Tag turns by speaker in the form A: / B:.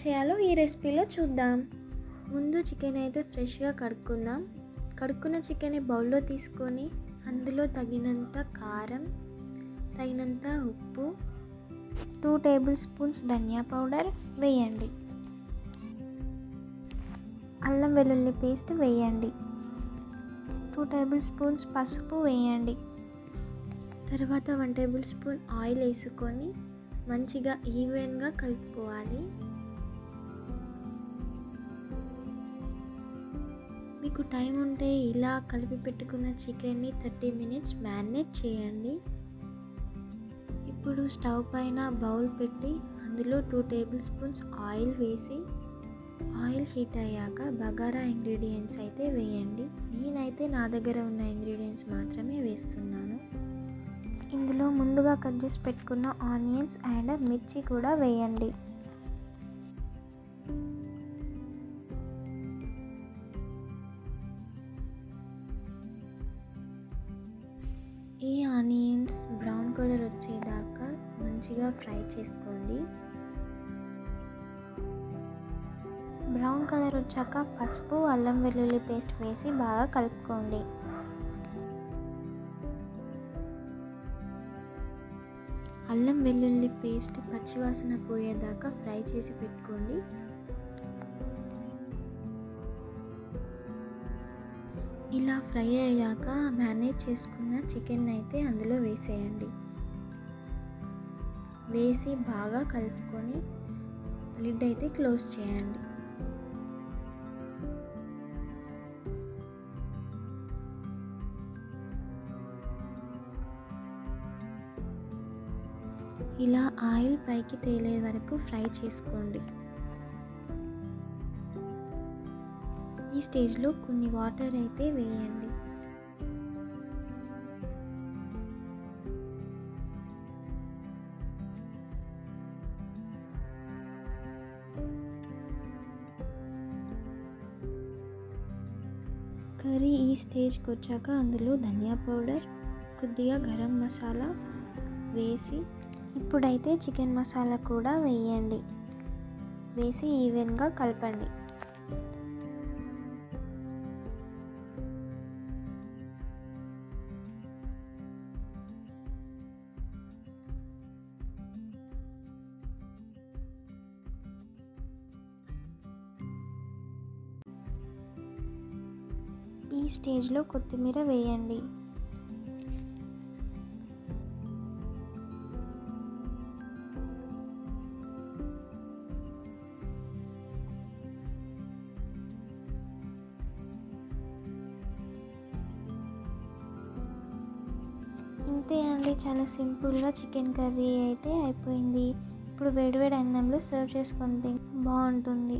A: చేయాలో ఈ రెసిపీలో చూద్దాం. ముందు చికెన్ అయితే ఫ్రెష్గా కడుక్కుందాం. కడుక్కున్న చికెన్ని బౌల్లో తీసుకొని అందులో తగినంత కారం, తగినంత ఉప్పు, 2 టేబుల్ స్పూన్స్ ధనియా పౌడర్ వేయండి. అల్లం వెల్లుల్లి పేస్ట్ వేయండి. 2 టేబుల్ స్పూన్స్ పసుపు వేయండి. తర్వాత 1 టేబుల్ స్పూన్ ఆయిల్ వేసుకొని మంచిగా ఈవెన్గా కలుపుకోవాలి. మీకు టైం ఉంటే ఇలా కలిపి పెట్టుకున్న చికెన్ని 30 మినిట్స్ మ్యారినేట్ చేయండి. ఇప్పుడు స్టవ్ పైన బౌల్ పెట్టి అందులో 2 టేబుల్ స్పూన్స్ ఆయిల్ వేసి ఆయిల్ హీట్ అయ్యాక బగారా ఇంగ్రీడియంట్స్ అయితే వేయండి. నేనైతే నా దగ్గర ఉన్న ఇంగ్రీడియంట్స్ మాత్రమే వేస్తున్నాను. ఇందులో ముందుగా కట్ చేసి పెట్టుకున్న ఆనియన్స్ అండ్ మిర్చి కూడా వేయండి. ఈ ఆనియన్స్ బ్రౌన్ కలర్ వచ్చేదాకా మంచిగా ఫ్రై చేసుకోండి. బ్రౌన్ కలర్ వచ్చాక పసుపు, అల్లం వెల్లుల్లి పేస్ట్ వేసి బాగా కలుపుకోండి. అల్లం వెల్లుల్లి పేస్ట్ పచ్చివాసన పోయేదాకా ఫ్రై చేసి పెట్టుకోండి. ఇలా ఫ్రై అయ్యాక మ్యారినేట్ చేసుకున్న చికెన్ అయితే అందులో వేసేయండి. వేసి బాగా కలుపుకొని లిడ్ అయితే క్లోజ్ చేయండి. ఇలా ఆయిల్ పైకి తేలే వరకు ఫ్రై చేసుకోండి. ఈ స్టేజ్లో కొన్ని వాటర్ అయితే వేయండి. కర్రీ ఈ స్టేజ్కి వచ్చాక అందులో ధనియా పౌడర్, కొద్దిగా గరం మసాలా వేసి ఇప్పుడైతే చికెన్ మసాలా కూడా వేయండి. వేసి ఈవెన్గా కలపండి. ఈ స్టేజ్లో కొత్తిమీర వేయండి. ఇంతే అండి, చాలా సింపుల్గా చికెన్ కర్రీ అయితే అయిపోయింది. ఇప్పుడు వేడివేడి అన్నంలో సర్వ్ చేసుకొని బాగుంటుంది.